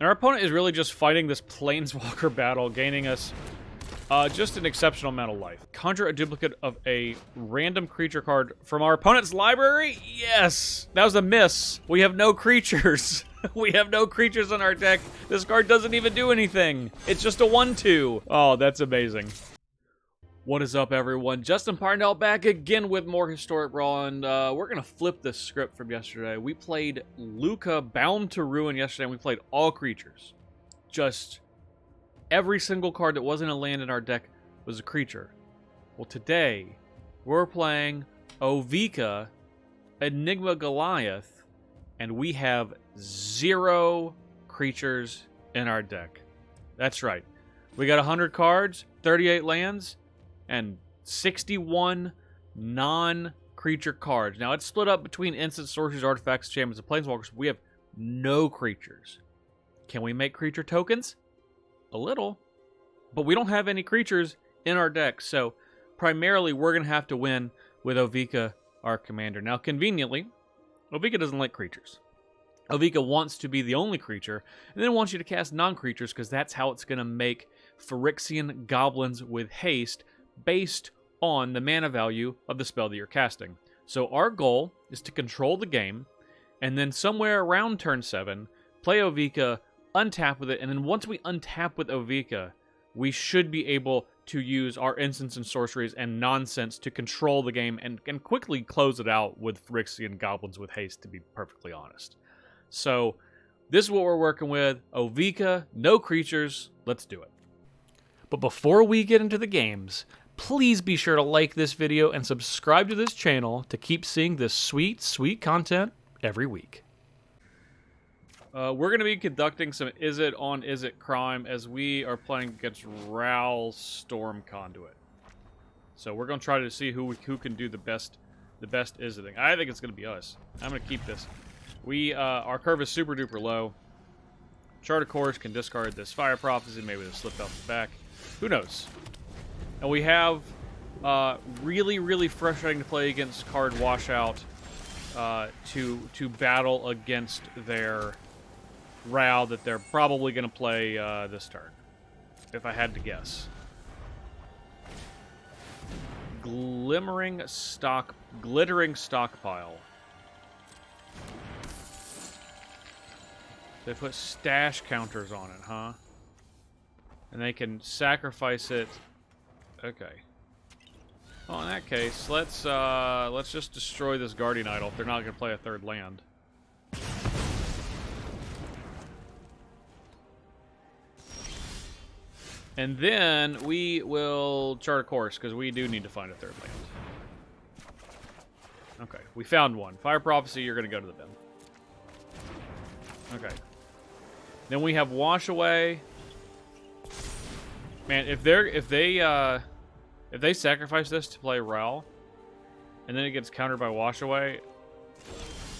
And our opponent is really just fighting this Planeswalker battle, gaining us just an exceptional amount of life. Conjure a duplicate of a random creature card from our opponent's library? Yes! That was a miss. We have no creatures. We have no creatures in our deck. This card doesn't even do anything. It's just a 1/2. Oh, that's amazing. What is up, everyone? Justin Parnell back again with more Historic Brawl, and we're going to flip the script from yesterday. We played Luca Bound to Ruin yesterday, and we played all creatures. Just every single card that wasn't a land in our deck was a creature. Well, today, we're playing Ovika, Enigma Goliath, and we have 0 creatures in our deck. That's right. We got 100 cards, 38 lands, and 61 non-creature cards. Now, it's split up between instants, sorceries, artifacts, enchantments, and planeswalkers. We have no creatures. Can we make creature tokens? A little. But we don't have any creatures in our deck, so primarily we're going to have to win with Ovika, our commander. Now, conveniently, Ovika doesn't like creatures. Ovika wants to be the only creature, and then wants you to cast non-creatures, because that's how it's going to make Phyrexian goblins with haste, based on the mana value of the spell that you're casting. So our goal is to control the game, and then somewhere around turn 7, play Ovika, untap with it, and then once we untap with Ovika, we should be able to use our instants and sorceries and nonsense to control the game and quickly close it out with Phyrexian goblins with haste, to be perfectly honest. So this is what we're working with. Ovika, no creatures, let's do it. But before we get into the games, please be sure to like this video and subscribe to this channel to keep seeing this sweet, sweet content every week. We're going to be conducting some Is It on Is It crime as we are playing against Brawl Storm Conduit. So we're going to try to see who can do the best Is It-ing. I think it's going to be us. I'm going to keep this. Our curve is super duper low. Chart of Course can discard this Fire Prophecy. Maybe they'll slip out the back. Who knows? And we have really, really frustrating to play against card Washout to battle against their Row that they're probably going to play this turn, if I had to guess. Glittering Stockpile. They put stash counters on it, huh? And they can sacrifice it. Okay. Well, in that case, let's just destroy this Guardian Idol if they're not going to play a third land. And then we will chart a course, because we do need to find a third land. Okay, we found one. Fire Prophecy, you're going to go to the bin. Okay. Then we have Wash Away. Man, if they sacrifice this to play Raoul, and then it gets countered by Wash Away,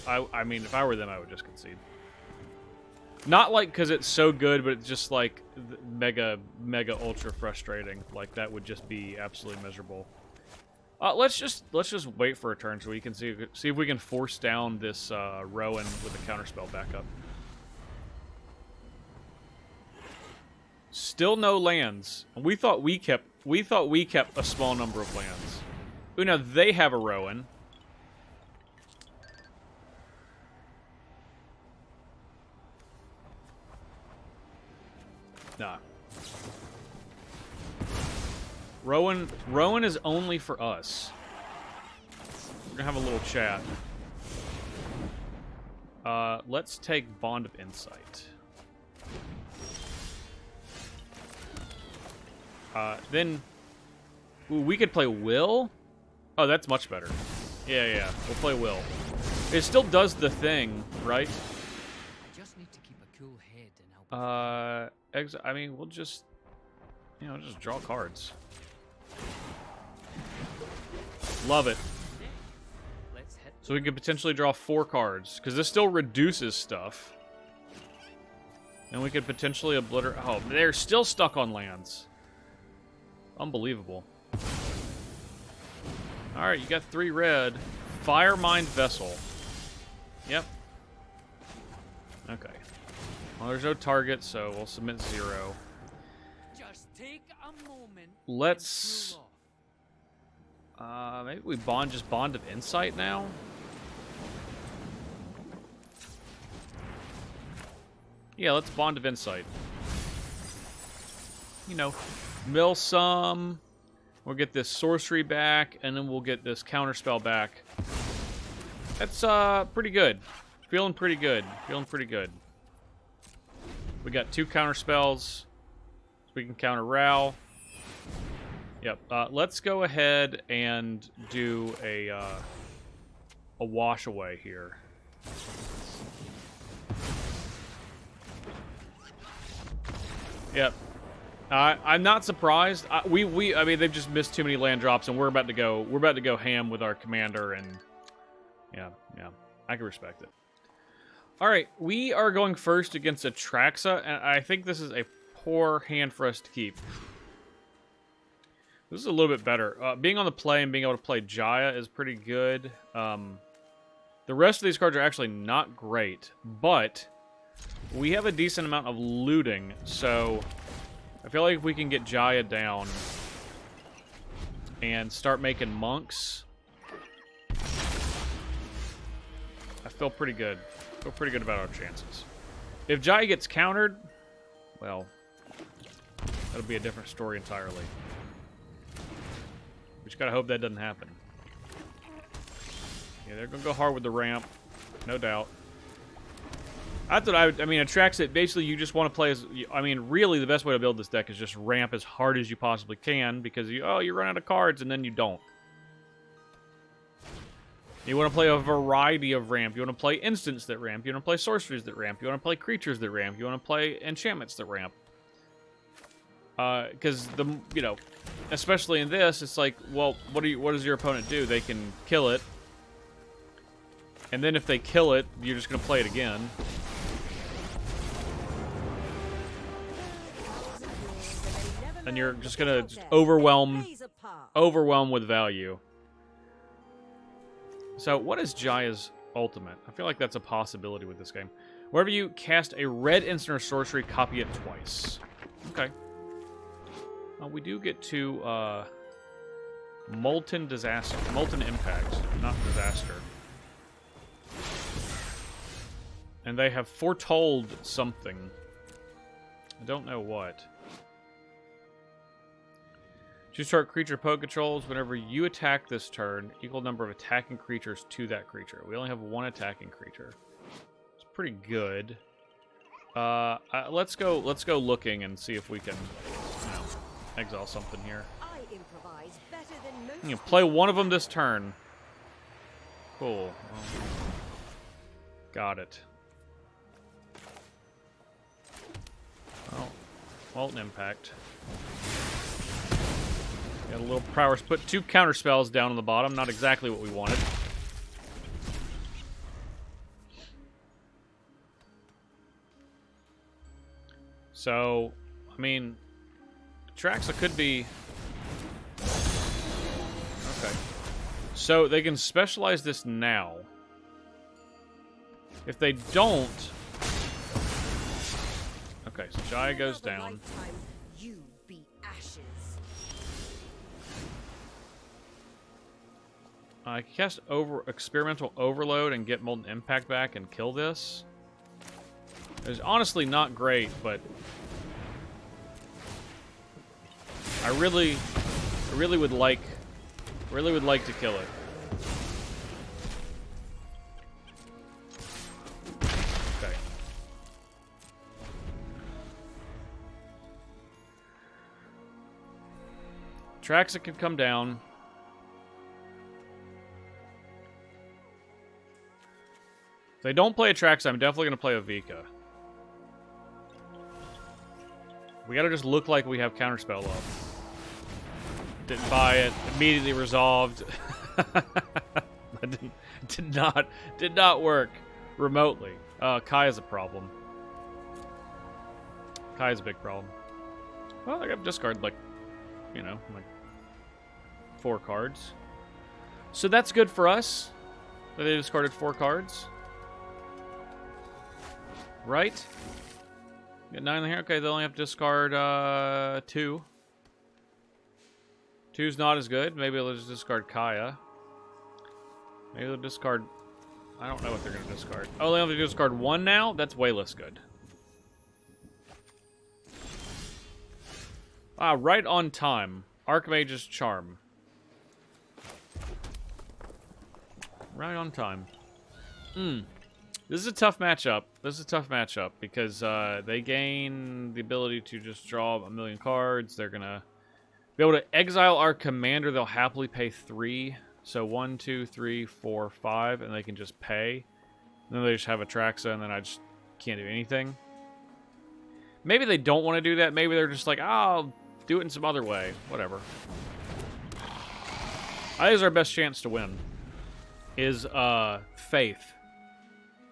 I mean, if I were them, I would just concede. Not like because it's so good, but it's just like mega ultra frustrating. Like that would just be absolutely miserable. Let's just wait for a turn so we can see if we can force down this Rowan with the counterspell backup. Still no lands. We thought we kept a small number of lands. Ooh, now they have a Rowan. Nah. Rowan is only for us. We're gonna have a little chat. Let's take Bond of Insight. Then ooh, we could play Will. Oh, that's much better. Yeah, we'll play Will. It still does the thing, right? I just need to keep a cool head and help. I mean, we'll just, just draw cards. Love it. So we could potentially draw 4 cards, because this still reduces stuff. And we could potentially obliterate. Oh, they're still stuck on lands. Unbelievable. Alright, you got 3 red. Firemind Vessel. Yep. Okay. Well, there's no target, so we'll submit 0. Just take a moment. Let's... maybe we just bond of insight now? Yeah, let's bond of insight. You know, mill some. We'll get this sorcery back, and then we'll get this counterspell back. That's pretty good. Feeling pretty good. Feeling pretty good. We got 2 counterspells. So we can counter Ral. Yep. Let's go ahead and do a wash away here. Yep. I'm not surprised. I mean, they've just missed too many land drops, and we're about to go ham with our commander, and yeah, I can respect it. All right, we are going first against Atraxa, and I think this is a poor hand for us to keep. This is a little bit better. Being on the play and being able to play Jaya is pretty good. The rest of these cards are actually not great, but we have a decent amount of looting, so I feel like if we can get Jaya down and start making monks, I feel pretty good. I feel pretty good about our chances. If Jaya gets countered, well, that'll be a different story entirely. We just gotta hope that doesn't happen. Yeah, they're gonna go hard with the ramp, no doubt. I mean, Atraxa, basically you just want to play as... I mean, really the best way to build this deck is just ramp as hard as you possibly can, because you run out of cards, and then you don't. You want to play a variety of ramp. You want to play instants that ramp. You want to play sorceries that ramp. You want to play creatures that ramp. You want to play enchantments that ramp. Because especially in this, it's like, well, what does your opponent do? They can kill it. And then if they kill it, you're just going to play it again. And you're just going to overwhelm with value. So, what is Jaya's ultimate? I feel like that's a possibility with this game. Wherever you cast a red instant or sorcery, copy it twice. Okay. We do get to Molten Impact, not Disaster. And they have foretold something. I don't know what. Choose target creature poke controls. Whenever you attack this turn, equal number of attacking creatures to that creature. We only have 1 attacking creature. It's pretty good. Let's go looking and see if we can, exile something here. I improvise better than most. You can play one of them this turn. Cool. Got it. Well, Molten Impact. Got a little prowess. Put 2 counter spells down on the bottom. Not exactly what we wanted. So, I mean, Atraxa could be... Okay. So, they can specialize this now. If they don't... Okay, so Jaya goes down. You be ashes. I can cast Experimental Overload and get Molten Impact back and kill this. It's honestly not great, but I really would like to kill it. Okay. Atraxa could come down. If they don't play Atraxa, I'm definitely going to play Ovika. We gotta just look like we have Counterspell up. Didn't buy it. Immediately resolved. That did not work remotely. Kai is a problem. Kai is a big problem. Well, I got discard like 4 cards. So that's good for us. That they discarded 4 cards. Right? Get 9 in here. Okay, they only have to discard 2. 2's not as good. Maybe they'll just discard Kaya. Maybe they'll discard... I don't know what they're going to discard. Oh, they have to discard 1 now? That's way less good. Ah, right on time. Archmage's Charm. Right on time. This is a tough matchup. Because they gain the ability to just draw a million cards. They're gonna be able to exile our commander. They'll happily pay 3. So 1, 2, 3, 4, 5, and they can just pay. And then they just have Atraxa, and then I just can't do anything. Maybe they don't want to do that. Maybe they're just like, oh, I'll do it in some other way. Whatever. I think it's our best chance to win. Is faith.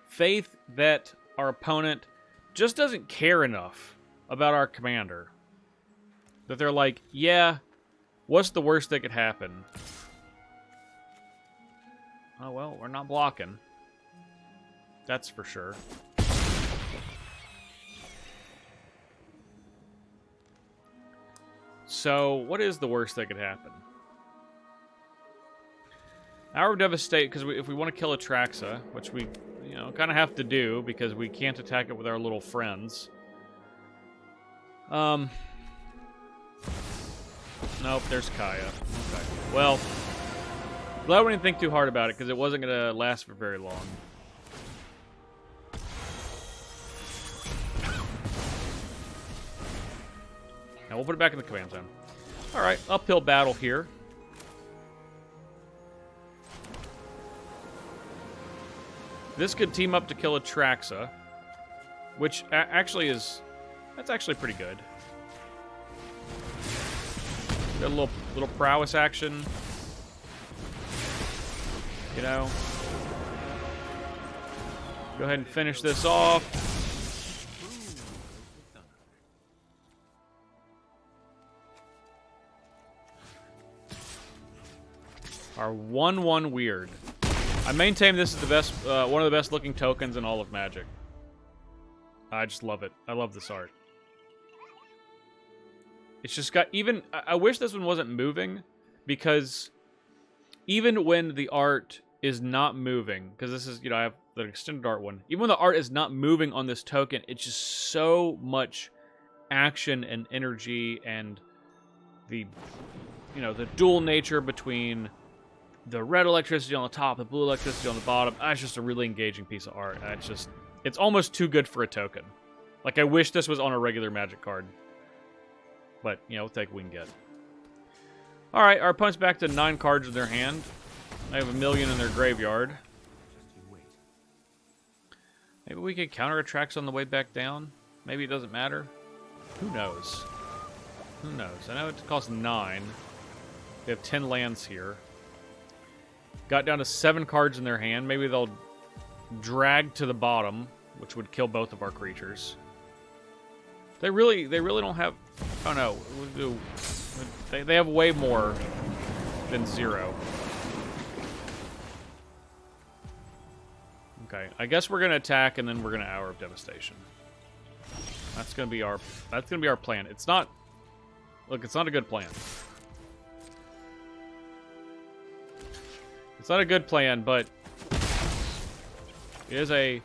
Faith that our opponent just doesn't care enough about our commander. That they're like, yeah, what's the worst that could happen? Oh, well, we're not blocking. That's for sure. So, what is the worst that could happen? Hour of Devastate, because if we want to kill Atraxa, which we, you know, kind of have to do because we can't attack it with our little friends. Nope, there's Kaya. Okay. Well, glad we didn't think too hard about it because it wasn't going to last for very long. Now we'll put it back in the command zone. Alright, uphill battle here. This could team up to kill Atraxa, which actually is... That's actually pretty good. Got a little prowess action. You know. Go ahead and finish this off. Our 1/1 weird. I maintain this is the best, one of the best looking tokens in all of Magic. I just love it. I love this art. It's just got even. I wish this one wasn't moving, because even when the art is not moving, because this is, you know, I have the extended art one. Even when the art is not moving on this token, it's just so much action and energy, and the, you know, the dual nature between the red electricity on the top, the blue electricity on the bottom. It's just a really engaging piece of art. It's just, it's almost too good for a token. Like, I wish this was on a regular Magic card. But, you know, we'll take what we can get. Alright, our opponent's back to 9 cards in their hand. They have 1 million in their graveyard. Maybe we could counter Atraxa on the way back down. Maybe it doesn't matter. Who knows? Who knows? I know it costs 9. They have 10 lands here. Got down to 7 cards in their hand. Maybe they'll drag to the bottom, which would kill both of our creatures. They really don't have... Oh no, they have way more than 0. Okay, I guess we're gonna attack and then we're gonna Hour of Devastation. That's gonna be our plan. It's not... Look, it's not a good plan. It's not a good plan, but it is a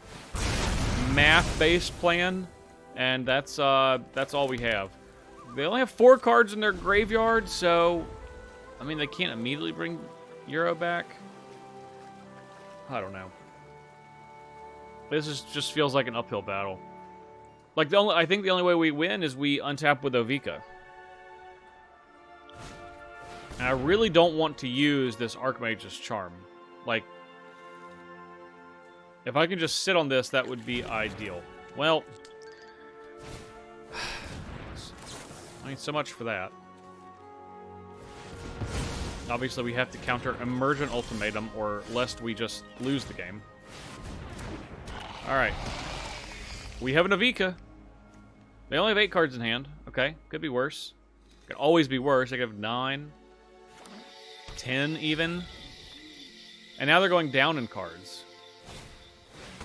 math-based plan, and that's all we have. They only have 4 cards in their graveyard, so I mean they can't immediately bring Euro back. I don't know. This just feels like an uphill battle. Like I think the only way we win is we untap with Ovika. And I really don't want to use this Archmage's Charm. Like, if I can just sit on this, that would be ideal. Well, I mean, so much for that. Obviously, we have to counter Emergent Ultimatum, or lest we just lose the game. Alright. We have an Ovika. They only have 8 cards in hand. Okay, could be worse. Could always be worse. They could have 9. 10 even. And now they're going down in cards.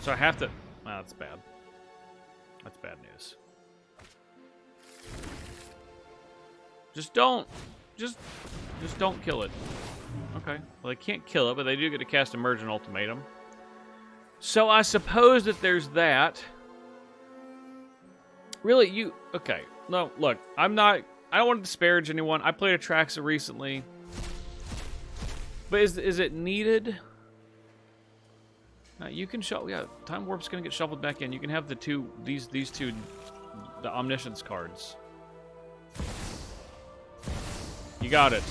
So I have to... Wow, that's bad. That's bad news. Just don't kill it. Okay. Well, they can't kill it, but they do get to cast Emergent Ultimatum. So I suppose that there's that. Really, okay. No, look, I don't want to disparage anyone. I played Atraxa recently. But is it needed? You can shuffle. Yeah, Time Warp's gonna get shuffled back in. You can have these two, the Omniscience cards. You got it.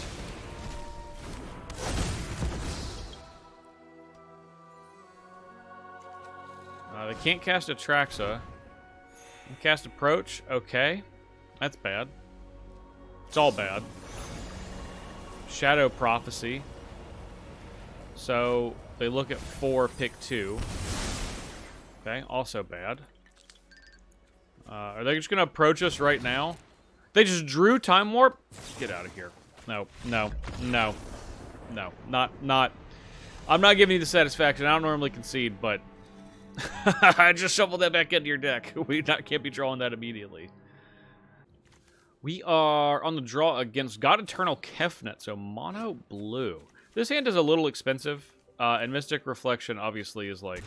They can't cast Atraxa. They can cast Approach. Okay, that's bad. It's all bad. Shadow Prophecy. So they look at 4, pick 2. Okay, also bad. Are they just gonna approach us right now? They just drew Time Warp? Get out of here. No. Not. I'm not giving you the satisfaction. I don't normally concede, but I just shuffled that back into your deck. We can't be drawing that immediately. We are on the draw against God Eternal Kefnet, so mono blue. This hand is a little expensive, and Mystic Reflection obviously is like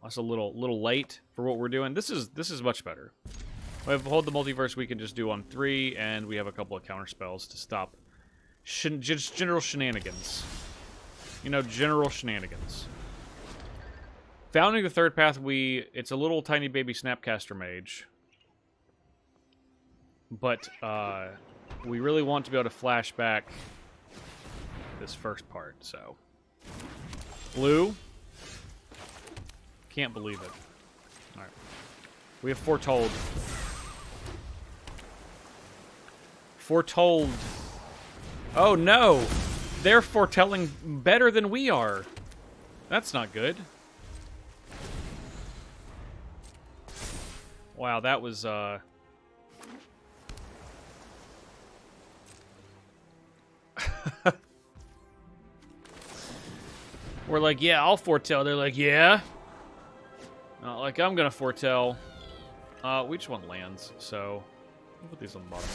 that's a little late for what we're doing. This is much better. We have Hold the Multiverse we can just do on 3, and we have a couple of counter spells to stop just general shenanigans. You know, general shenanigans. Founding the third path, it's a little tiny baby Snapcaster Mage. But we really want to be able to flash back this first part, so. Blue. Can't believe it. Alright. We have Foretold. Foretold. Oh no! They're foretelling better than we are. That's not good. Wow, that was, We're like, yeah, I'll foretell. They're like, yeah? Not like I'm gonna foretell. We just want lands, so we'll put these on the bottom.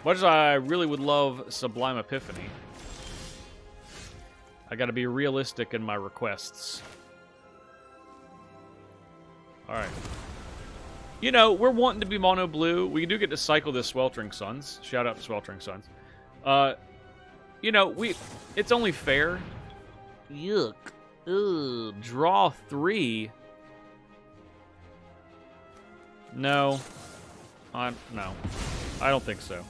Much as I really would love Sublime Epiphany, I gotta be realistic in my requests. Alright. You know, we're wanting to be mono blue. We do get to cycle this Sweltering Suns. Shout out to Sweltering Suns. You know, it's only fair. Yuck. Ugh. Draw 3. No. No. I don't think so.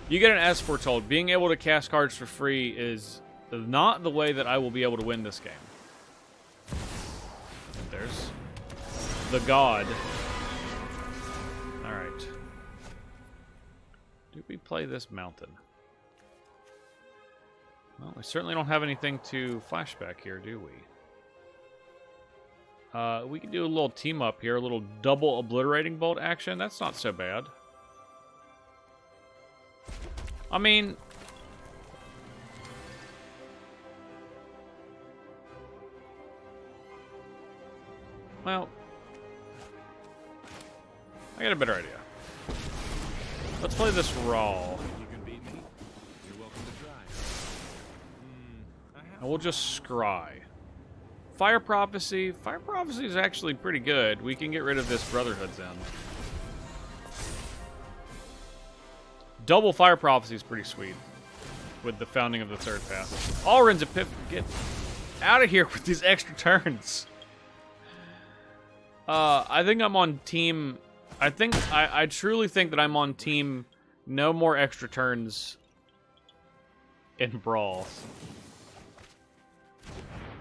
You get an S Foretold. Being able to cast cards for free is not the way that I will be able to win this game. There's the God. Alright. Do we play this mountain? Well, we certainly don't have anything to flashback here, do we? We can do a little team up here, a little double obliterating bolt action. That's not so bad. I mean, well, I got a better idea. Let's play this Brawl. You can beat me. You're welcome to try. And we'll just scry. Fire Prophecy. Fire Prophecy is actually pretty good. We can get rid of this Brotherhood's End. Double Fire Prophecy is pretty sweet. With the founding of the third path. Alrin's Epiphany. Get out of here with these extra turns. I think I'm on team... I truly think that I'm on team no more extra turns in Brawl.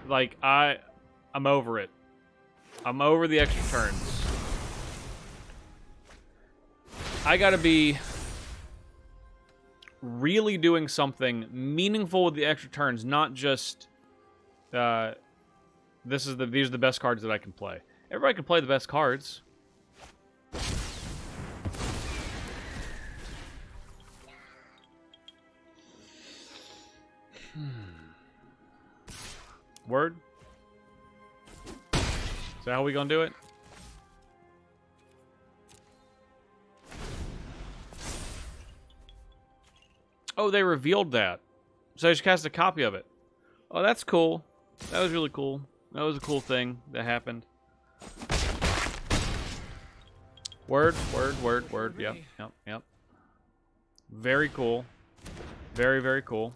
Like, I'm over it. I'm over the extra turns. I gotta be really doing something meaningful with the extra turns, not just, these are the best cards that I can play. Everybody can play the best cards. Word? Is that how we gonna do it? Oh, they revealed that. So I just cast a copy of it. Oh, that's cool. That was really cool. That was a cool thing that happened. Word. Yep. Very cool. Very, very cool.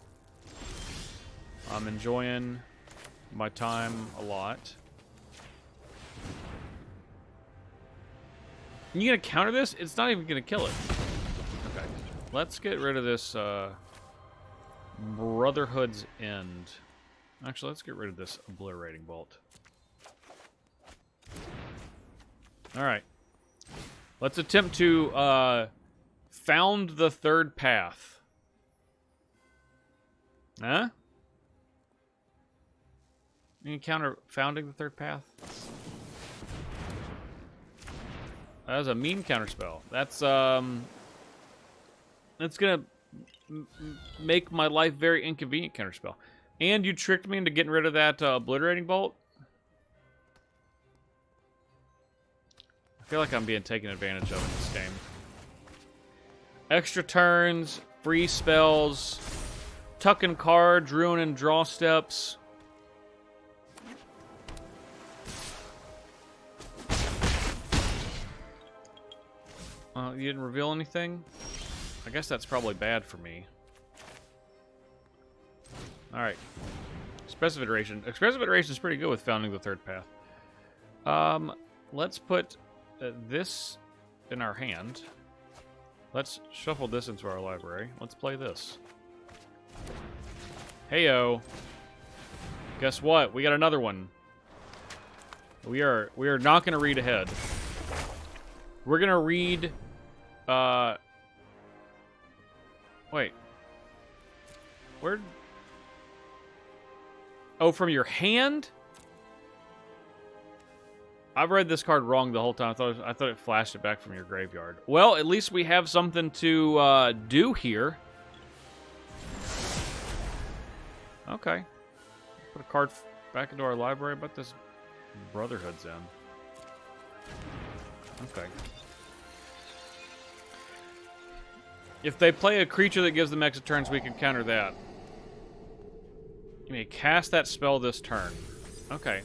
I'm enjoying my time a lot. You gonna counter this? It's not even gonna kill it. Okay. Let's get rid of this Brotherhood's End. Actually, let's get rid of this Obliterating Bolt. Alright. Let's attempt to found the third path. Huh? You can counter founding the third path? That was a mean counter spell. That's gonna make my life very inconvenient counter spell. And you tricked me into getting rid of that Obliterating Bolt? I feel like I'm being taken advantage of in this game. Extra turns, free spells, tucking cards, ruining draw steps. You didn't reveal anything? I guess that's probably bad for me. Alright. Expressive Iteration. Expressive Iteration is pretty good with founding the third path. Let's put this in our hand. Let's shuffle this into our library. Let's play this. Heyo. Guess what? We got another one. We are not going to read ahead. We're going to read... Wait. Where... Oh, from your hand? I've read this card wrong the whole time. I thought it flashed it back from your graveyard. Well, at least we have something to do here. Okay. Put a card back into our library about this Brotherhood's End. Okay. If they play a creature that gives them extra turns, we can counter that. You may cast that spell this turn. Okay.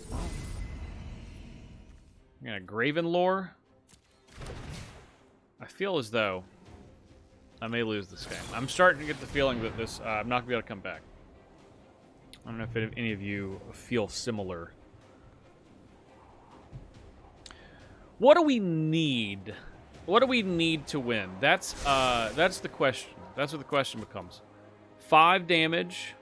I'm gonna Graven Lore. I feel as though I may lose this game. I'm starting to get the feeling that this I'm not gonna be able to come back. I don't know if any of you feel similar. What do we need? What do we need to win? That's the question. That's what the question becomes. 5 damage.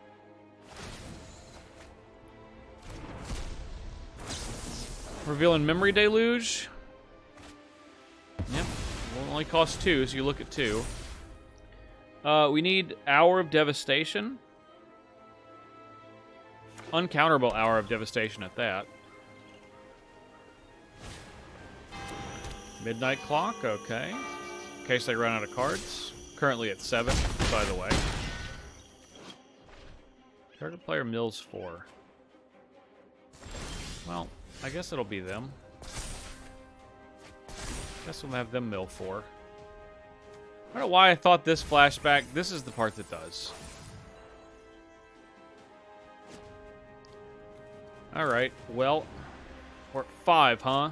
Revealing Memory Deluge. Yep. Will only cost 2, so you look at 2. We need Hour of Devastation. Uncounterable Hour of Devastation at that. Midnight Clock, okay. In case they run out of cards. Currently at 7, by the way. Target player mills 4. Well, I guess it'll be them. Guess we'll have them mill 4. I don't know why I thought this flashback. This is the part that does. Alright, well, we're at 5, huh?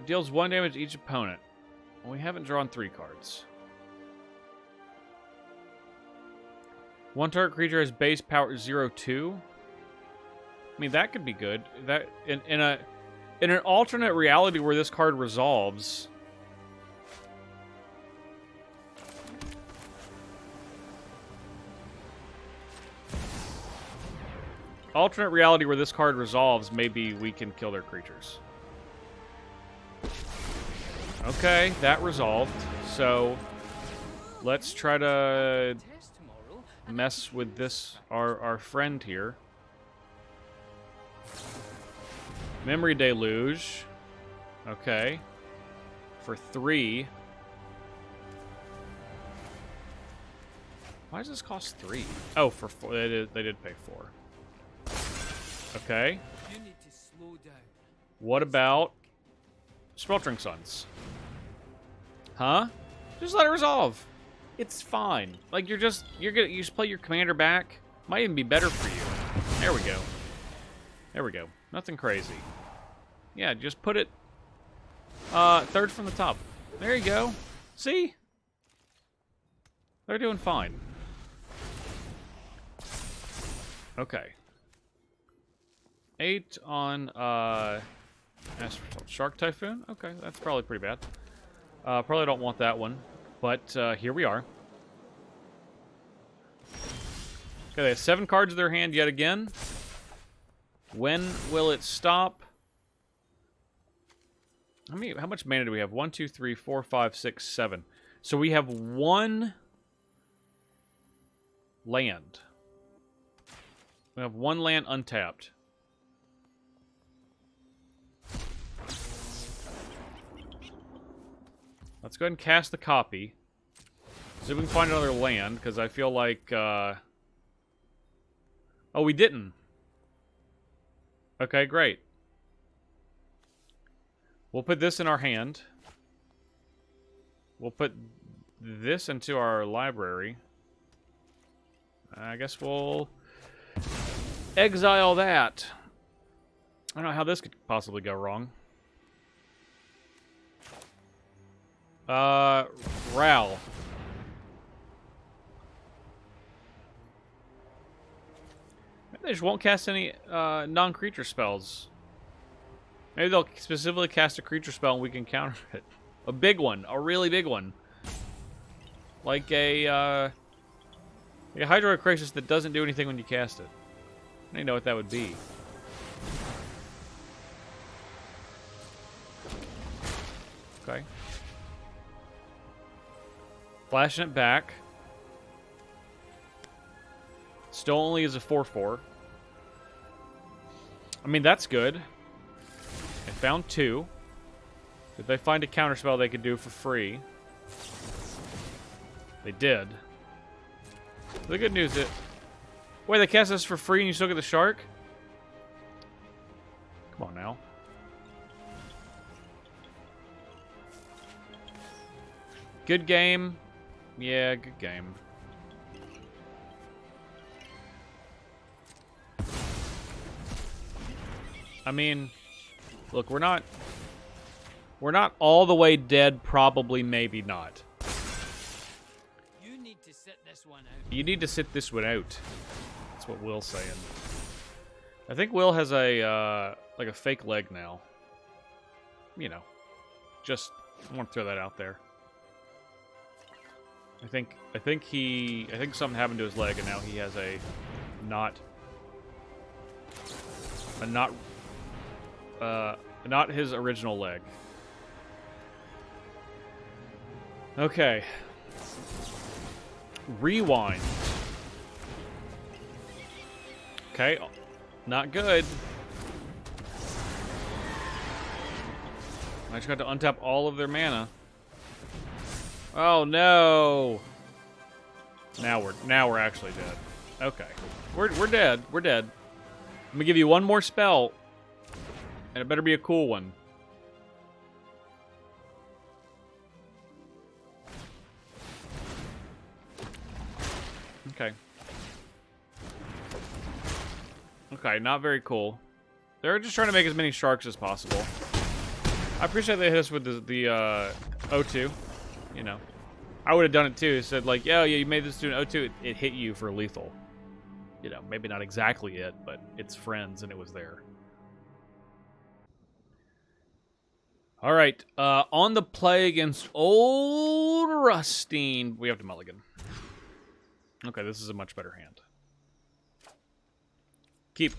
Deals 1 damage to each opponent. We haven't drawn 3 cards. 1 target creature has base power 0/2. I mean, that could be good. That in an alternate reality where this card resolves. Alternate reality where this card resolves, maybe we can kill their creatures. Okay, that resolved. So let's try to mess with this, our friend here. Memory Deluge. Okay. For 3. Why does this cost 3? Oh, for 4. They did pay 4. Okay. You need to slow down. What about Sweltering Suns? Huh? Just let it resolve. It's fine. Like, you just play your commander back. Might even be better for you. There we go. There we go. Nothing crazy. Yeah, just put it third from the top. There you go. See? They're doing fine. Okay. 8 on Shark Typhoon. Okay, that's probably pretty bad. Probably don't want that one, but here we are. Okay, they have 7 cards in their hand yet again. When will it stop? How much mana do we have? 1, 2, 3, 4, 5, 6, 7. So we have 1 land. We have 1 land untapped. Let's go ahead and cast the copy. See if we can find another land, because I feel like... Oh, we didn't. Okay, great. We'll put this in our hand. We'll put this into our library. I guess we'll exile that. I don't know how this could possibly go wrong. Brawl. Maybe they just won't cast any non-creature spells. Maybe they'll specifically cast a creature spell and we can counter it. A big one, a really big one. Like a Hydroid Crisis that doesn't do anything when you cast it. I don't even know what that would be. Okay. Flashing it back. Still only is a 4/4. I mean, that's good. I found 2. Did they find a counterspell they could do for free? They did. The good news is... Wait, they cast this for free and you still get the shark? Come on now. Good game. Yeah, good game. I mean, look, we're not all the way dead, probably, maybe not. You need to sit this one out. You need to sit this one out. That's what Will's saying. I think Will has a like a fake leg now. You know, just I want to throw that out there. I think something happened to his leg, and now he has a not his original leg. Okay. Rewind. Okay, not good. I just got to untap all of their mana. Oh no! Now we're actually dead. Okay, we're dead. We're dead. I'm gonna give you one more spell, and it better be a cool one. Okay. Okay, not very cool. They're just trying to make as many sharks as possible. I appreciate they hit us with the O2. You know, I would have done it too. It said like, yeah, you made this to an O2. It hit you for lethal. You know, maybe not exactly it, but it's friends, and it was there. All right, on the play against old Rustine. We have to mulligan. Okay, this is a much better hand. Keep.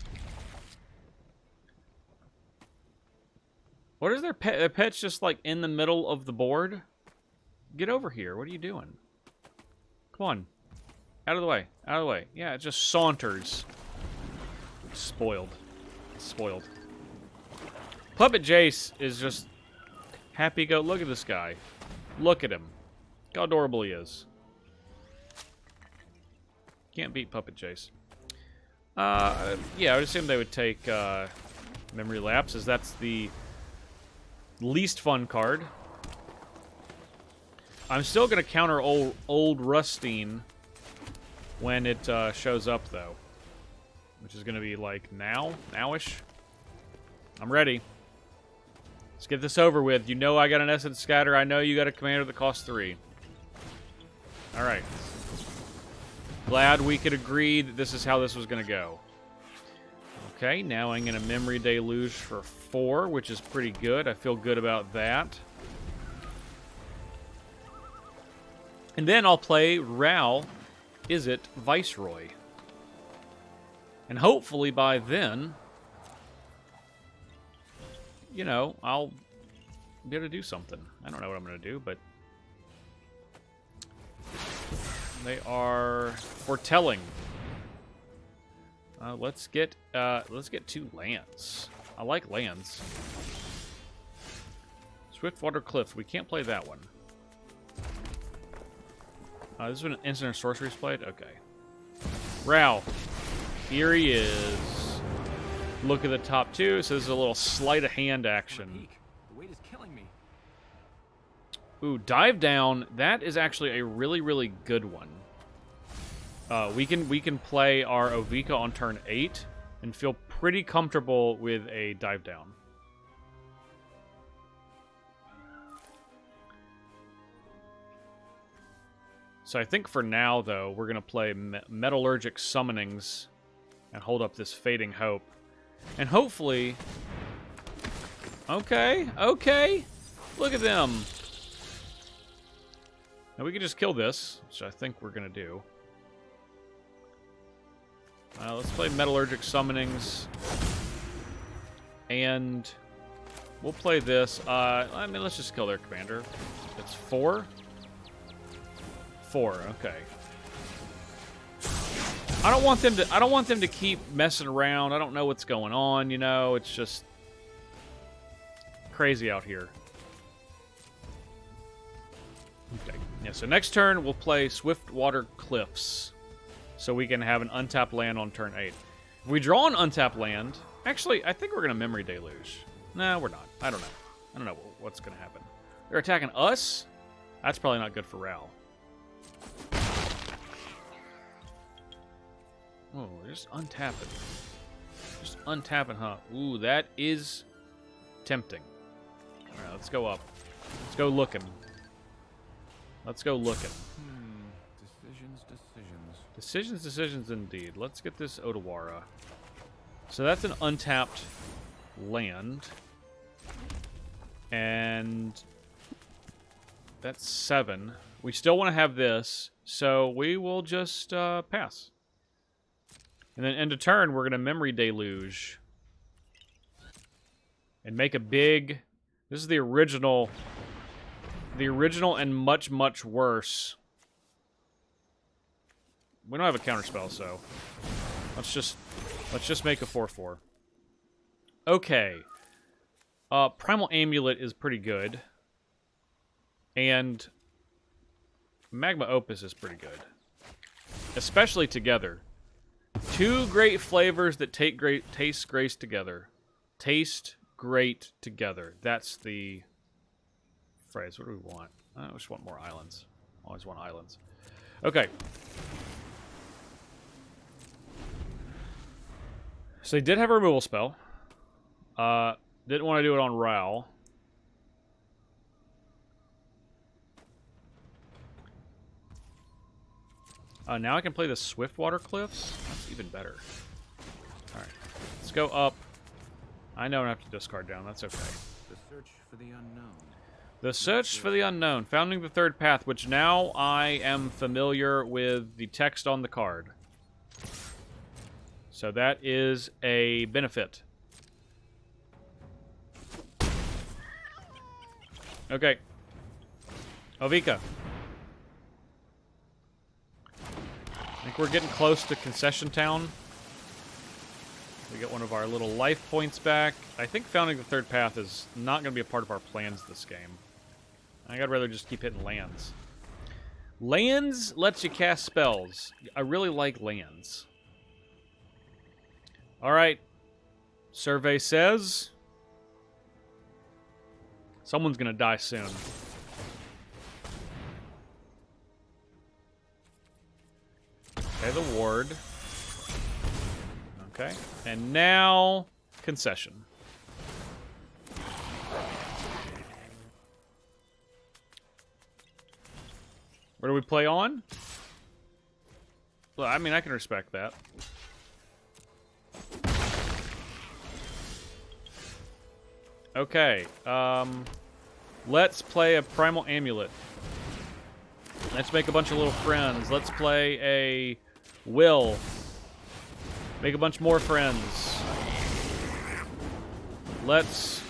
What is their pet? Their pet's just like in the middle of the board. Get over here. What are you doing? Come on. Out of the way. Out of the way. Yeah, it just saunters. Spoiled. Spoiled. Puppet Jace is just happy go. Look at this guy. Look at him. Look how adorable he is. Can't beat Puppet Jace. Yeah, I would assume they would take Memory Lapse, as that's the least fun card. I'm still going to counter old Rustine when it shows up, though. Which is going to be, like, now-ish. I'm ready. Let's get this over with. You know I got an Essence Scatter. I know you got a Commander that costs 3. Alright. Glad we could agree that this is how this was going to go. Okay, now I'm going to Memory Deluge for 4, which is pretty good. I feel good about that. And then I'll play Ral, Is It Viceroy? And hopefully by then, you know, I'll be able to do something. I don't know what I'm going to do, but they are foretelling. Let's get 2 lands. I like lands. Swiftwater Cliffs. We can't play that one. This is when instant or sorcery's played? Okay. Ral. Here he is. Look at the top 2. So this is a little sleight of hand action. The weight is killing me. Ooh, Dive Down. That is actually a really, really good one. We can play our Ovika on turn 8 and feel pretty comfortable with a Dive Down. So I think for now, though, we're going to play Metallurgic Summonings and hold up this Fading Hope. And hopefully... Okay, okay. Look at them. Now we can just kill this, which I think we're going to do. Let's play Metallurgic Summonings. And we'll play this. I mean, let's just kill their commander. It's 4? 4, okay. I don't want them to keep messing around. I don't know what's going on, you know. It's just crazy out here. Okay. Yeah, so next turn we'll play Swiftwater Cliffs. So we can have an untapped land on turn 8. If we draw an untapped land, actually, I think we're going to Memory Deluge. No, we're not. I don't know. I don't know what's going to happen. They're attacking us? That's probably not good for Ral. Oh, just untap it. Just untap it, huh? Ooh, that is tempting. Alright, let's go up. Let's go looking. Let's go looking. Decisions indeed. Let's get this Odawara. So that's an untapped land. And that's 7. We still want to have this, so we will just pass. And then end of turn, we're going to Memory Deluge. And make a big... This is the original... The original and much, much worse. We don't have a counterspell, so... Let's just make a 4/4. Okay. Primal Amulet is pretty good. And... Magma Opus is pretty good. Especially together. 2 great flavors that taste great together. Taste great together. That's the phrase. What do we want? I just want more islands. Always want islands. Okay. So they did have a removal spell. Didn't want to do it on Ral. Now I can play the Swiftwater Cliffs. That's even better. Alright. Let's go up. I know I have to discard down. That's okay. The search for the unknown. The search for the unknown. Founding the third path, which now I am familiar with the text on the card. So that is a benefit. Okay. Ovika. I think we're getting close to Concession Town. We get one of our little life points back. I think founding the third path is not going to be a part of our plans this game. I think I'd rather just keep hitting lands. Lands lets you cast spells. I really like lands. Alright. Survey says... Someone's going to die soon. Okay, the ward. Okay, and now concession. Where do we play on? Well, I mean, I can respect that. Okay, let's play a Primal Amulet. Let's make a bunch of little friends. Let's play a Will. Make a bunch more friends. Let's...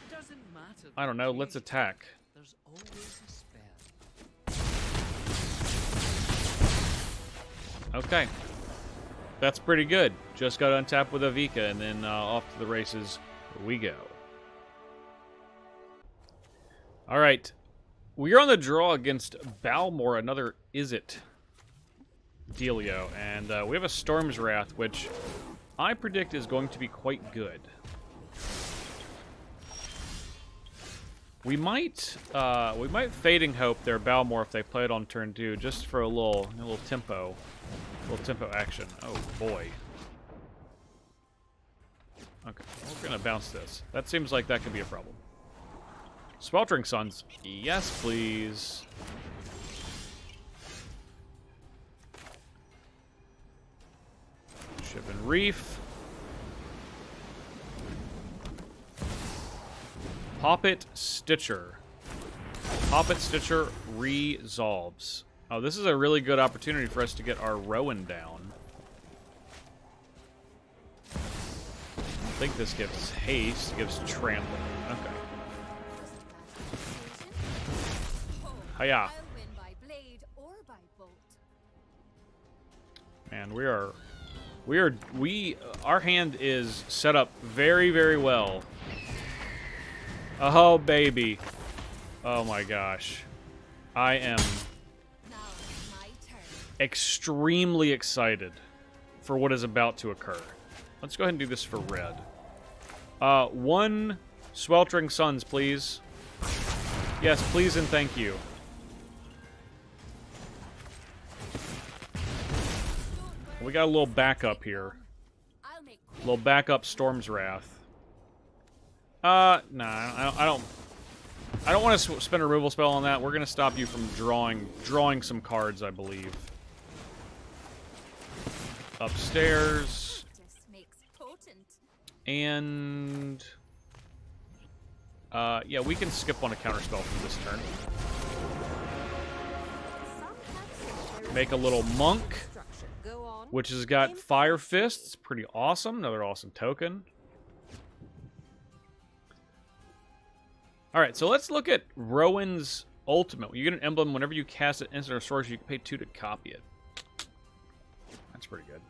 Doesn't matter. I don't know, let's attack. There's always a spell. Okay. That's pretty good. Just got untapped with Ovika, and then off to the races we go. Alright. We are on the draw against Balmore, another Is It Dealio. And we have a Storm's Wrath, which I predict is going to be quite good. We might Fading Hope their Balmore if they play it on turn 2, just for a little tempo action. Oh boy. Okay, we're gonna bounce this. That seems like that could be a problem. Sweltering Suns, yes please. Ship and Reef. Poppet Stitcher. Poppet Stitcher resolves. Oh, this is a really good opportunity for us to get our Rowan down. I think this gives haste, gives trampling. Okay. Hiya. Man, our hand is set up very, very well. Oh, baby. Oh my gosh. I am extremely excited for what is about to occur. Let's go ahead and do this for red. 1 Sweltering Suns, please. Yes, please and thank you. We got a little backup here. A little backup Storm's Wrath. Nah, I don't want to spend a removal spell on that. We're gonna stop you from drawing some cards, I believe. Upstairs. And yeah, we can skip on a counterspell for this turn. Make a little monk, which has got Fire Fists. Pretty awesome. Another awesome token. Alright, so let's look at Rowan's Ultimate. You get an emblem whenever you cast an instant or sorcery, you can pay 2 to copy it. That's pretty good.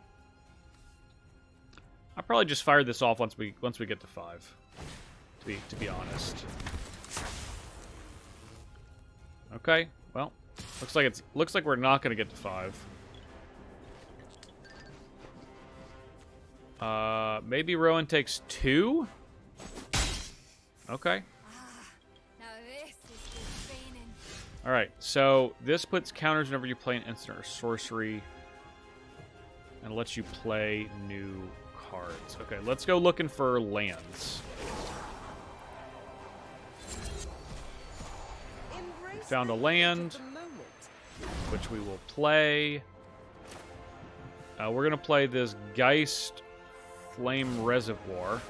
I'll probably just fire this off once we get to 5. To be honest. Okay, well, looks like we're not gonna get to 5. Maybe Rowan takes 2? Okay. Alright, so this puts counters whenever you play an instant or sorcery and lets you play new cards. Okay, let's go looking for lands. We found a land, which we will play. We're going to play this Geist Flame Reservoir.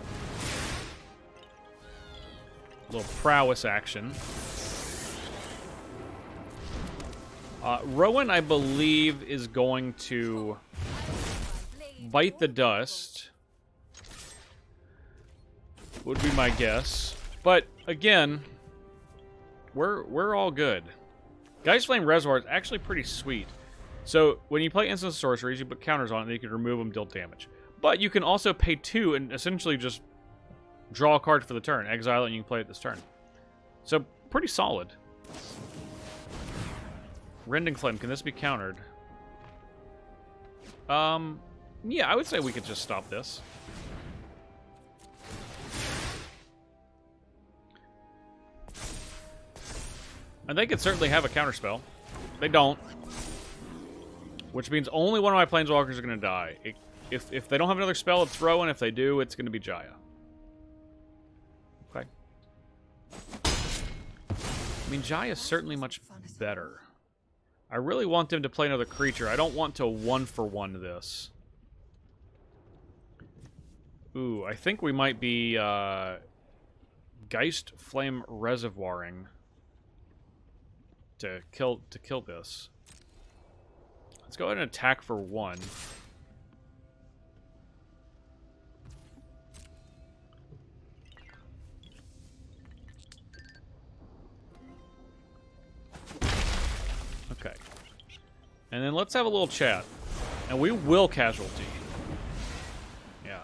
A little prowess action. Rowan, I believe, is going to bite the dust. Would be my guess. But, again, we're all good. Geist Flame Reservoir is actually pretty sweet. So, when you play instant sorceries, you put counters on it, and you can remove them, deal damage. But you can also pay 2 and essentially just draw a card for the turn. Exile it, and you can play it this turn. So, pretty solid. Rending Flame, can this be countered? Yeah, I would say we could just stop this. And they could certainly have a counterspell. They don't. which means only one of my planeswalkers are going to die. If they don't have another spell to throw in, if they do, it's going to be Jaya. Okay. I mean, Jaya's certainly much better. I really want them to play another creature. I don't want to 1-for-1 this. Ooh, I think we might be Geist Flame Reservoiring to kill this. Let's go ahead and attack for 1. Okay. And then let's have a little chat. And we will casualty. Yeah.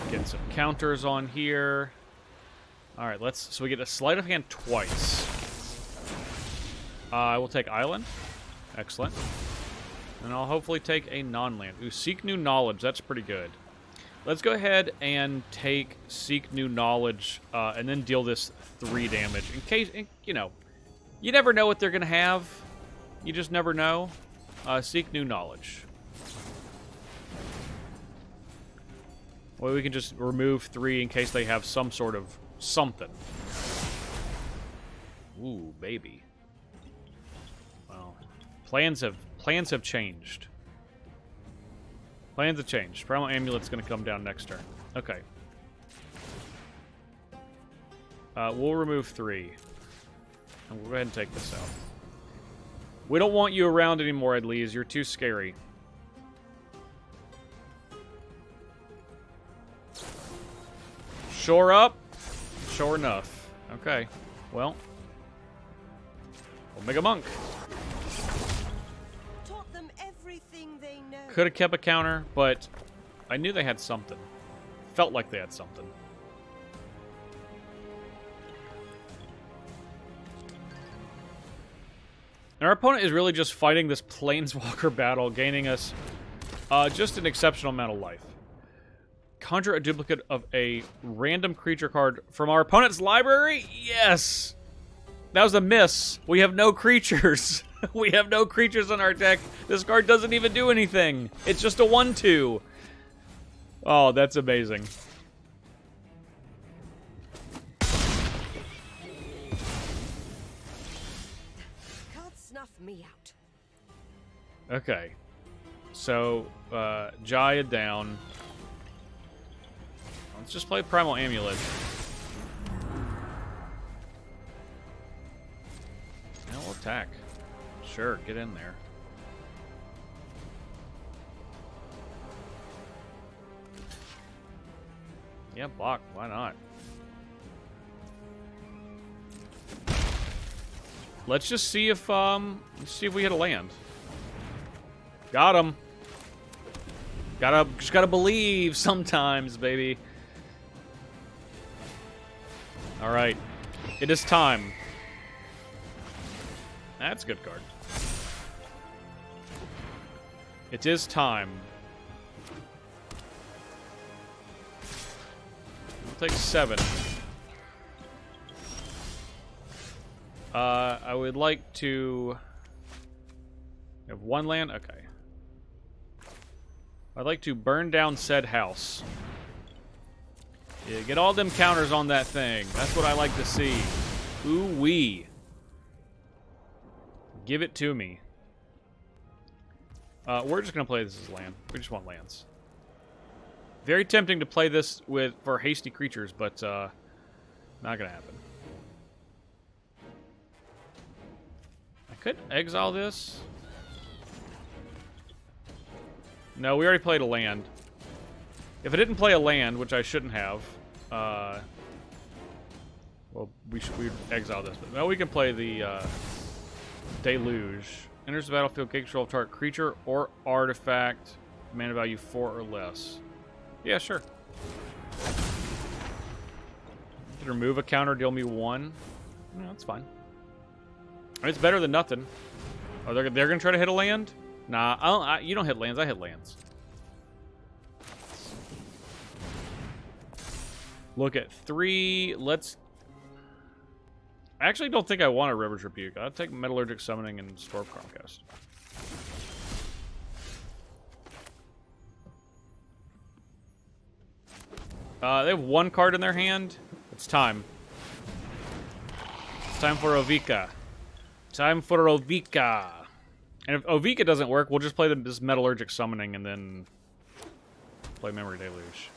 Get some counters on here. Alright, so we get a sleight of hand twice. I will take Island. Excellent. And I'll hopefully take a non-land. Ooh, Seek New Knowledge. That's pretty good. Let's go ahead and take Seek New Knowledge and then deal this 3 damage. In case, you know, you never know what they're going to have. You just never know. Seek New Knowledge. Well, we can just remove 3 in case they have some sort of something. Ooh, baby. Well, plans have changed. Plans have changed. Primal Amulet's going to come down next turn. Okay. We'll remove 3. And we'll go ahead and take this out. We don't want you around anymore, Adlees. You're too scary. Shore up. Sure enough. Okay. Well. Omega Monk. Taught them everything they know. Could have kept a counter, but I knew they had something. Felt like they had something. And our opponent is really just fighting this Planeswalker battle, gaining us just an exceptional amount of life. Conjure a duplicate of a random creature card from our opponent's library? Yes! That was a miss. We have no creatures. We have no creatures in our deck. This card doesn't even do anything. It's just a 1/2. Oh, that's amazing. Can't snuff me out. Okay. So, Jaya down. Let's just play Primal Amulet. And we'll attack. Sure, get in there. Yeah, block. Why not? Let's just see if we hit a land. Got him. Just gotta believe sometimes, baby. All right, it is time. That's a good card. It is time. We'll take 7. I would like to have 1 land. Okay. I'd like to burn down said house. Yeah, get all them counters on that thing. That's what I like to see. Ooh-wee. Give it to me. We're just going to play this as land. We just want lands. Very tempting to play this for hasty creatures, but not going to happen. I could exile this. No, we already played a land. If I didn't play a land, which I shouldn't have, well, we'd exile this. But now we can play the Deluge. Enters the battlefield, gain control of target creature or artifact, mana value 4 or less. Yeah, sure. Can remove a counter, deal me 1. No, that's fine. I mean, it's better than nothing. Oh, they're gonna try to hit a land? Nah, you don't hit lands. I hit lands. Look at 3. Let's. I actually don't think I want a River's Rebuke. I'll take Metallurgic Summoning and Storm Cast. They have one card in their hand. It's time. It's time for Ovika. Time for Ovika. And if Ovika doesn't work, we'll just play this Metallurgic Summoning and then play Memory Deluge.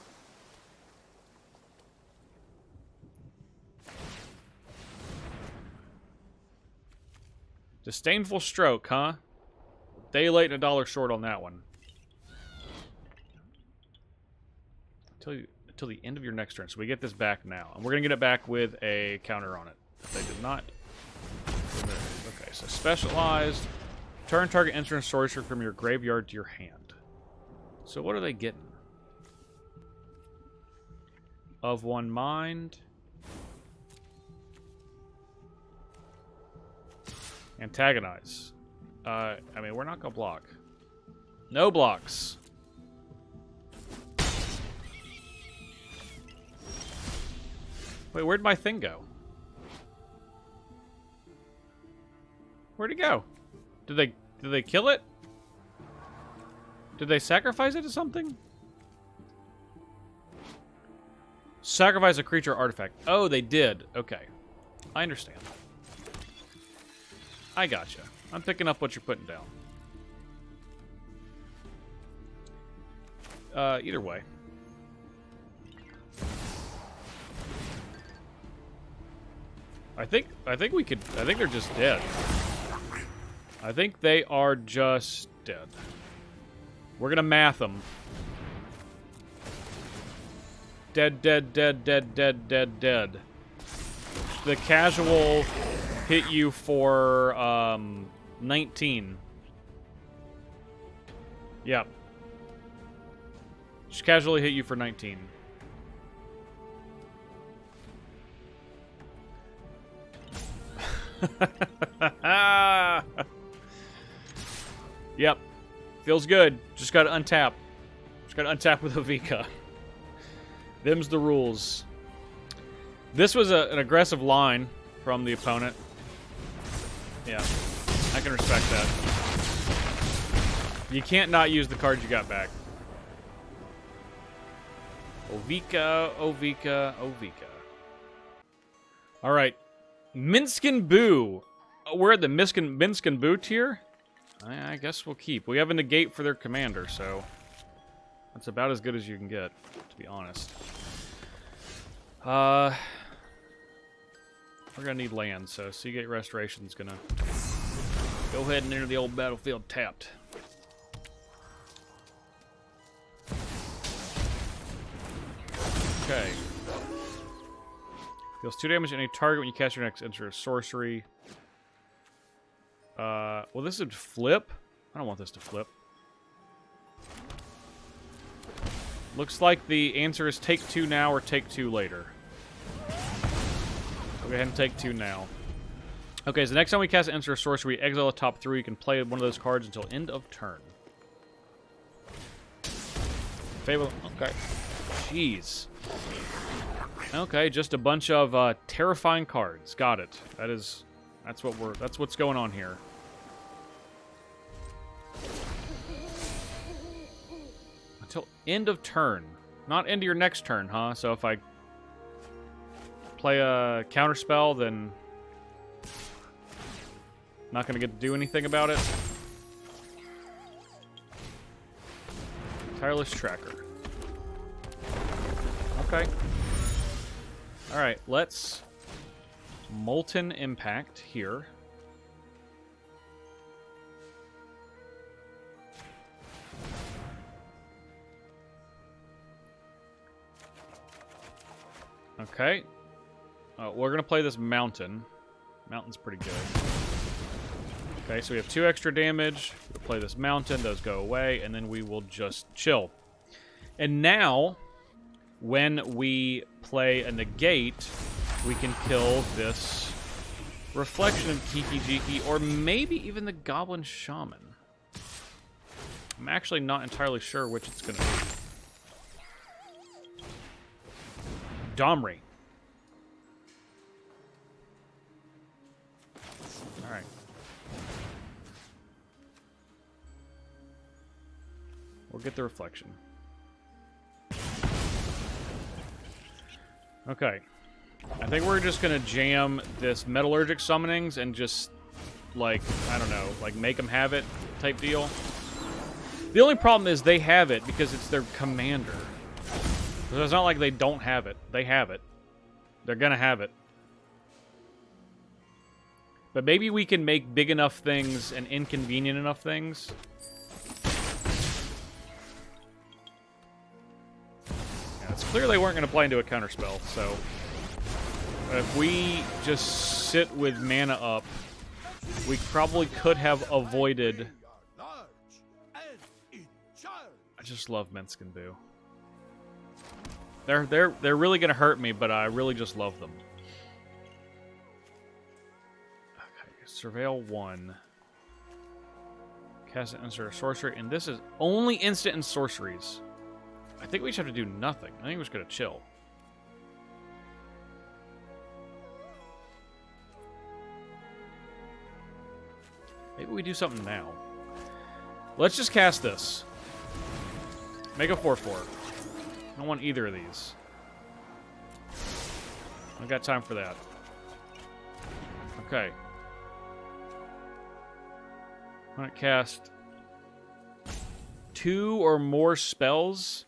Disdainful Stroke, huh? Day late and $1 short on that one. Until the end of your next turn. So we get this back now. And we're going to get it back with a counter on it. If they did not. Okay, so Specialized. Turn target instant sorcery from your graveyard to your hand. So what are they getting? Of One Mind. Antagonize. I mean, we're not going to block. No blocks. Wait, where'd my thing go? Where'd it go? Did they kill it? Did they sacrifice it to something? Sacrifice a creature or artifact. Oh, they did. Okay. I understand. I gotcha. I'm picking up what you're putting down. Either way. I think they're just dead. I think they are just dead. We're gonna math them. Dead, dead, dead, dead, dead, dead, dead. The casual hit you for 19. Yep. Just casually hit you for 19. Yep. Feels good. Just gotta untap. Just gotta untap with Ovika. Them's the rules. This was an aggressive line from the opponent. Yeah. I can respect that. You can't not use the cards you got back. Ovika, Ovika, Ovika. Alright. Minskin Boo. We're at the Minskin Boo tier? I guess we'll keep. We have a negate for their commander, so that's about as good as you can get, to be honest. We're gonna need land, so Seagate Restoration's gonna go ahead and enter the old battlefield tapped. Okay. Deals 2 damage to any target when you cast your next enter a sorcery. Well, this would flip. I don't want this to flip. Looks like the answer is take 2 now or take 2 later. Go ahead and take 2 now. Okay, so the next time we cast enter a sorcery, we exile the top 3. You can play one of those cards until end of turn. Fable. Okay. Jeez. Okay, just a bunch of terrifying cards. Got it. That's what's going on here. Until end of turn. Not end of your next turn, huh? So if I play a counterspell, then not gonna get to do anything about it. Tireless Tracker. Okay. Alright, let's Molten Impact here. Okay. We're going to play this Mountain. Mountain's pretty good. Okay, so we have 2 extra damage. We'll play this Mountain. Those go away, and then we will just chill. And now, when we play a negate, we can kill this Reflection of Kiki Jiki, or maybe even the Goblin Shaman. I'm actually not entirely sure which it's going to be. Domri. We'll get the reflection. Okay. I think we're just gonna jam this metallurgic summonings and just, like, I don't know, like make them have it type deal. The only problem is they have it because it's their commander. So it's not like they don't have it. They have it. They're gonna have it. But maybe we can make big enough things and inconvenient enough things. Yeah, it's clear they weren't going to play into a counterspell, so... if we just sit with mana up, we probably could have avoided... I just love Minsk and Boo. They're really going to hurt me, but I really just love them. Surveil 1. Cast an instant or sorcery, and this is only instant and sorceries. I think we should have to do nothing. I think we're just gonna chill. Maybe we do something now. Let's just cast this. Make a 4/4. I don't want either of these. I got time for that. Okay. I'm going to cast 2 or more spells.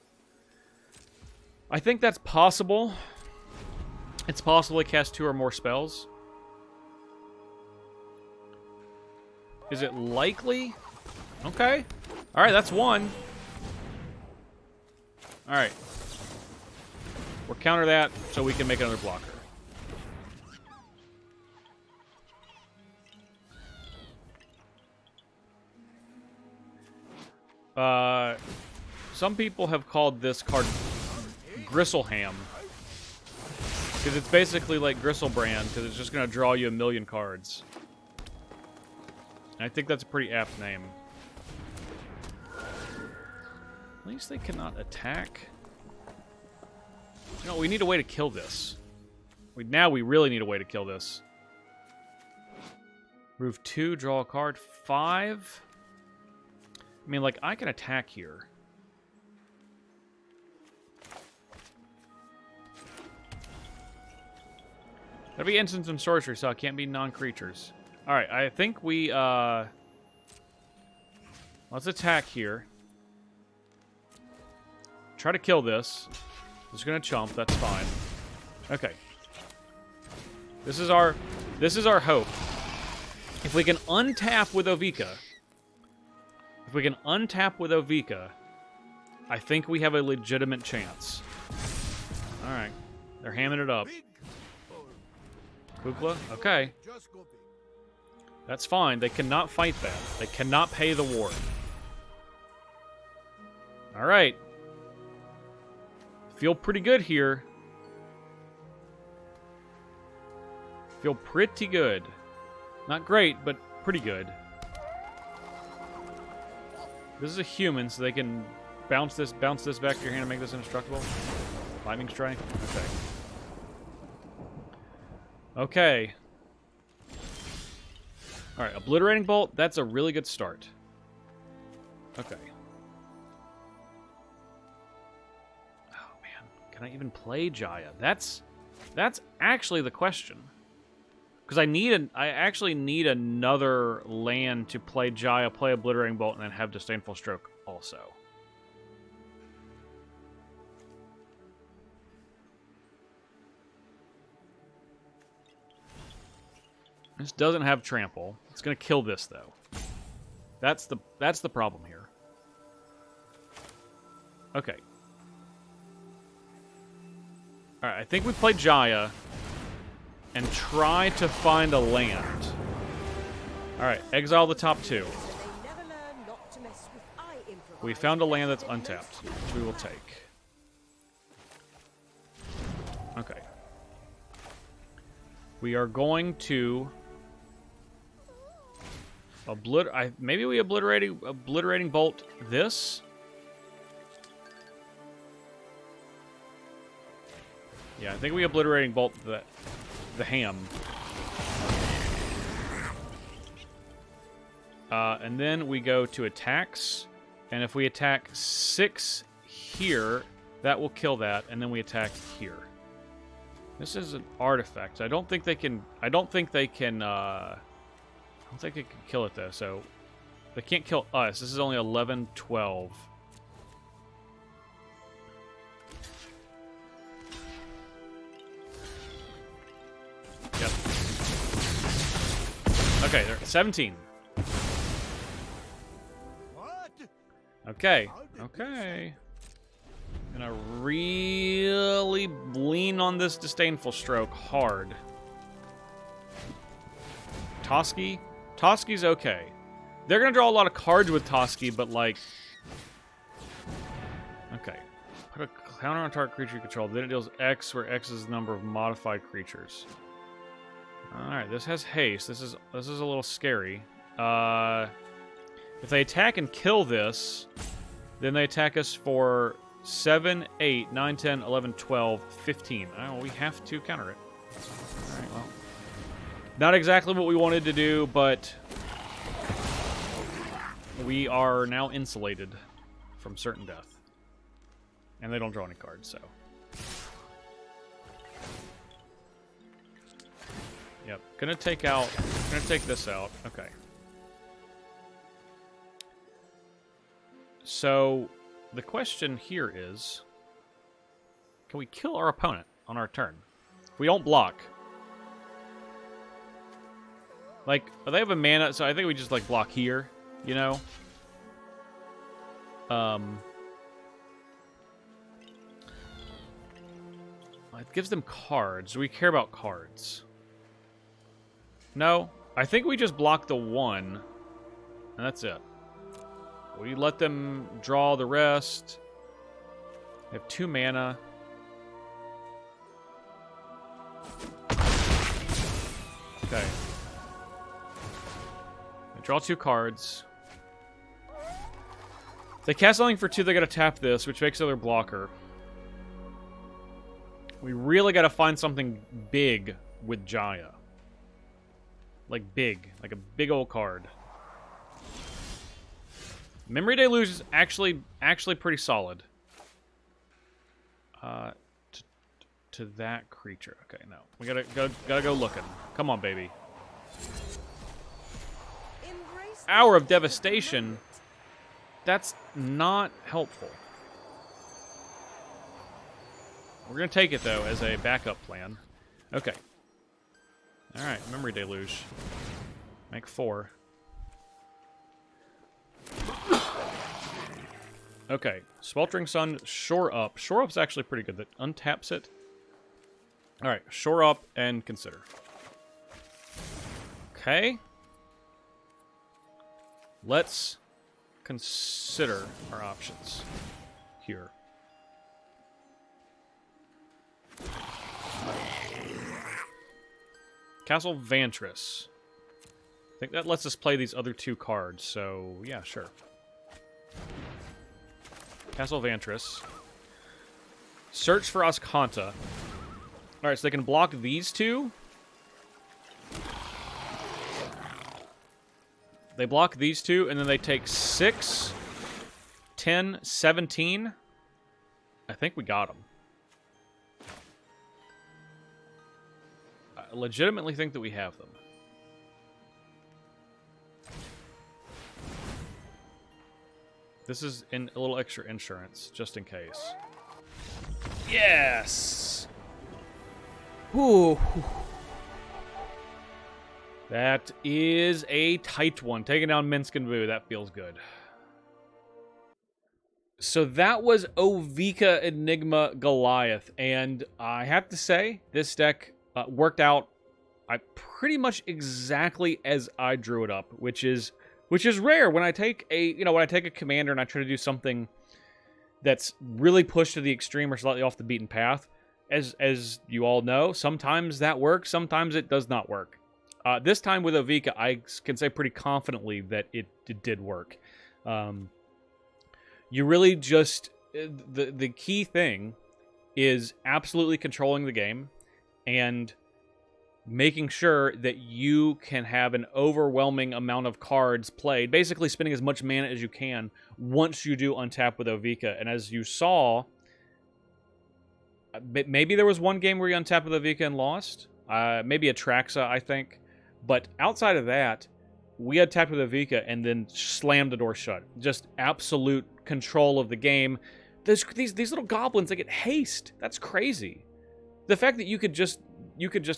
I think that's possible. It's possible to cast 2 or more spells. Is it likely? Okay. Alright, that's 1. Alright. We'll counter that so we can make another blocker. Some people have called this card Gristleham. Because it's basically like Gristlebrand, because it's just going to draw you a million cards. And I think that's a pretty apt name. At least they cannot attack. No, we need a way to kill this. Now we really need a way to kill this. Move 2, draw a card. 5... I mean, like, I can attack here. That'd be instants and sorcery, so it can't be non-creatures. Alright, I think we, let's attack here. Try to kill this. It's gonna chump, that's fine. Okay. This is our hope. If we can untap with Ovika... If we can untap with Ovika, I think we have a legitimate chance. Alright. They're hamming it up. Kukla? Okay. That's fine. They cannot fight that. They cannot pay the war. Alright. Feel pretty good here. Feel pretty good. Not great, but pretty good. This is a human, so they can bounce this back to your hand and make this indestructible. Lightning strike? Okay. Alright, Obliterating Bolt, that's a really good start. Okay. Oh man, can I even play Jaya? That's actually the question. Because I actually need another land to play Jaya, play Obliterating Bolt, and then have Disdainful Stroke also. This doesn't have Trample. It's gonna kill this though. That's the problem here. Okay. Alright, I think we play Jaya and try to find a land. Alright, exile the top 2. We found a land that's untapped, which we will take. Okay. We are going to... maybe we Obliterating Bolt this? Yeah, I think we Obliterating Bolt the ham. And then we go to attacks. And if we attack 6 here, that will kill that, and then we attack here. This is an artifact. I don't think they can kill it though, so they can't kill us. This is only 11, 12. Yep. Okay, they're 17. Okay. Okay. Gonna really lean on this disdainful stroke hard. Toski? Toski's okay. They're gonna draw a lot of cards with Toski, but like... Okay. Put a counter on target creature you control. Then it deals X, where X is the number of modified creatures. Alright, this has haste. This is a little scary. If they attack and kill this, then they attack us for 7, 8, 9, 10, 11, 12, 15. Oh, we have to counter it. Alright, well. Not exactly what we wanted to do, but we are now insulated from certain death. And they don't draw any cards, so. Yep, gonna take this out. Okay. So, the question here is, can we kill our opponent on our turn? If we don't block. Like, they have a mana, so I think we just, like, block here, you know? It gives them cards. Do we care about cards? No. I think we just block the 1, and that's it. We let them draw the rest. They have 2 mana. Okay. They draw 2 cards. If they cast something for 2, they gotta tap this, which makes another blocker. We really gotta find something big with Jaya. Like big. Like a big old card. Memory Deluge is actually pretty solid. To that creature. Okay, no. We gotta go looking. Come on, baby. Hour of Devastation. That's not helpful. We're gonna take it though as a backup plan. Okay. All right, Memory Deluge. Make 4. Okay, Sweltering Sun, Shore Up. Shore Up's actually pretty good. That untaps it. Alright, Shore Up and consider. Okay. Let's consider our options here. Castle Vantress. I think that lets us play these other 2 cards, so yeah, sure. Castle Vantress. Search for Ascanta. Alright, so they can block these 2. They block these 2, and then they take 6, 10, 17. I think we got them. I legitimately think that we have them. This is a little extra insurance, just in case. Yes! Whew. That is a tight one. Taking down Minsk and Vu, that feels good. So that was Ovika, Enigma, Goliath. And I have to say, this deck worked out pretty much exactly as I drew it up, which is rare when I take a commander and I try to do something that's really pushed to the extreme or slightly off the beaten path. As you all know, sometimes that works, sometimes it does not work. This time with Ovika, I can say pretty confidently that it did work. You really just... The key thing is absolutely controlling the game and making sure that you can have an overwhelming amount of cards played, basically spending as much mana as you can once you do untap with Ovika. And as you saw, maybe there was one game where you untapped with Ovika and lost. Maybe Atraxa, I think. But outside of that, we untapped with Ovika and then slammed the door shut. Just absolute control of the game. These little goblins, they get haste. That's crazy. The fact that you could just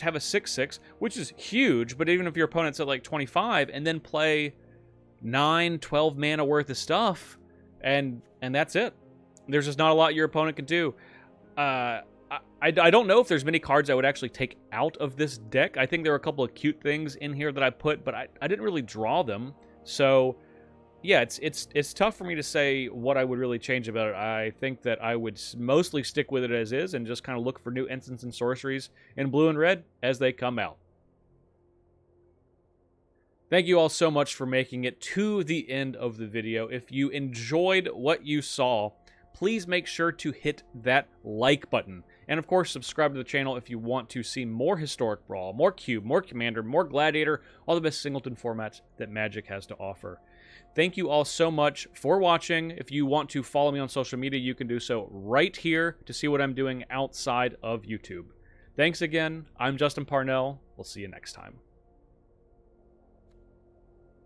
have a 6/6, which is huge, but even if your opponent's at like 25, and then play 9, 12 mana worth of stuff, and that's it. There's just not a lot your opponent can do. I don't know if there's many cards I would actually take out of this deck. I think there are a couple of cute things in here that I put, but I didn't really draw them. So, yeah, it's tough for me to say what I would really change about it. I think that I would mostly stick with it as is and just kind of look for new instants and sorceries in blue and red as they come out. Thank you all so much for making it to the end of the video. If you enjoyed what you saw, please make sure to hit that like button. And of course, subscribe to the channel if you want to see more Historic Brawl, more Cube, more Commander, more Gladiator, all the best singleton formats that Magic has to offer. Thank you all so much for watching. If you want to follow me on social media, you can do so right here to see what I'm doing outside of YouTube. Thanks again. I'm Justin Parnell. We'll see you next time.